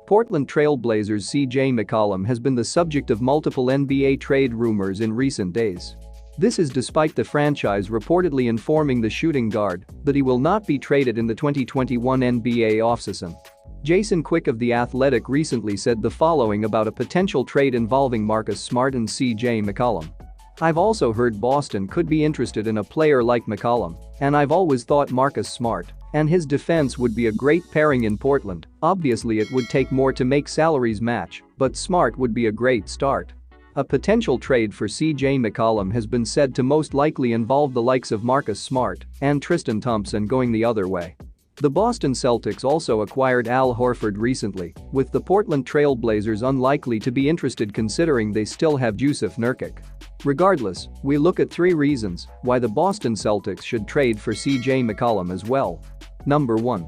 Portland Trail Blazers' CJ McCollum has been the subject of multiple NBA trade rumors in recent days. This is despite the franchise reportedly informing the shooting guard that he will not be traded in the 2021 NBA offseason. Jason Quick of The Athletic recently said the following about a potential trade involving Marcus Smart and CJ McCollum. "I've also heard Boston could be interested in a player like McCollum, and I've always thought Marcus Smart and his defense would be a great pairing in Portland. Obviously it would take more to make salaries match, but Smart would be a great start." A potential trade for CJ McCollum has been said to most likely involve the likes of Marcus Smart and Tristan Thompson going the other way. The Boston Celtics also acquired Al Horford recently, with the Portland Trail Blazers unlikely to be interested considering they still have Jusuf Nurkic. Regardless, we look at 3 reasons why the Boston Celtics should trade for CJ McCollum as well. Number 1.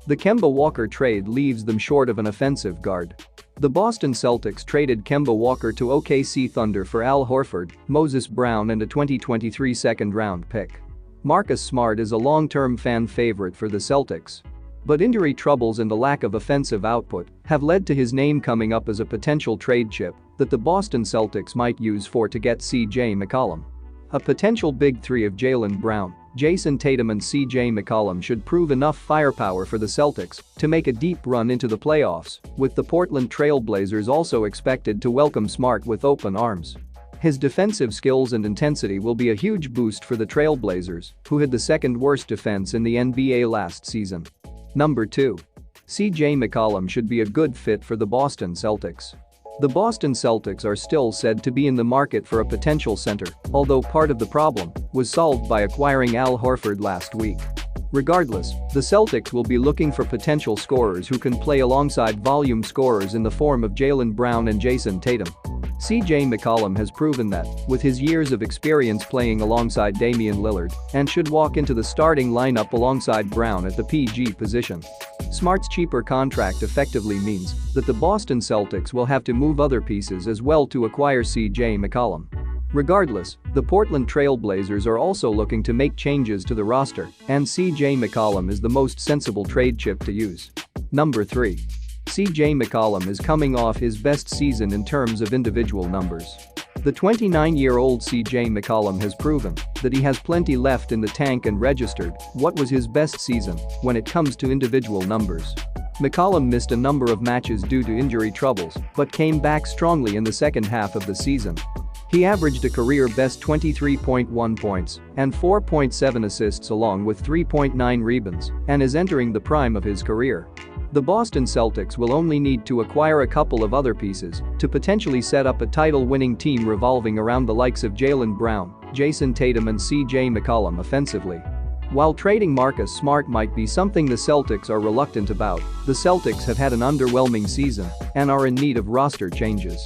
The Kemba Walker trade leaves them short of an offensive guard. The Boston Celtics traded Kemba Walker to OKC Thunder for Al Horford, Moses Brown and a 2023 second-round pick. Marcus Smart is a long-term fan favorite for the Celtics. But injury troubles and a lack of offensive output have led to his name coming up as a potential trade chip that the Boston Celtics might use to get CJ McCollum. A potential big three of Jaylen Brown, Jason Tatum and CJ McCollum should prove enough firepower for the Celtics to make a deep run into the playoffs, with the Portland Trail Blazers also expected to welcome Smart with open arms. His defensive skills and intensity will be a huge boost for the Trail Blazers, who had the second worst defense in the NBA last season. Number 2. CJ McCollum should be a good fit for the Boston Celtics. The Boston Celtics are still said to be in the market for a potential center, although part of the problem was solved by acquiring Al Horford last week. Regardless, the Celtics will be looking for potential scorers who can play alongside volume scorers in the form of Jaylen Brown and Jason Tatum. CJ McCollum has proven that, with his years of experience playing alongside Damian Lillard, and should walk into the starting lineup alongside Brown at the PG position. Smart's cheaper contract effectively means that the Boston Celtics will have to move other pieces as well to acquire CJ McCollum. Regardless, the Portland Trail Blazers are also looking to make changes to the roster, and CJ McCollum is the most sensible trade chip to use. Number 3. CJ McCollum is coming off his best season in terms of individual numbers. The 29-year-old CJ McCollum has proven that he has plenty left in the tank and registered what was his best season when it comes to individual numbers. McCollum missed a number of matches due to injury troubles but came back strongly in the second half of the season. He averaged a career-best 23.1 points and 4.7 assists along with 3.9 rebounds and is entering the prime of his career. The Boston Celtics will only need to acquire a couple of other pieces to potentially set up a title-winning team revolving around the likes of Jaylen Brown, Jason Tatum and CJ McCollum offensively. While trading Marcus Smart might be something the Celtics are reluctant about, the Celtics have had an underwhelming season and are in need of roster changes.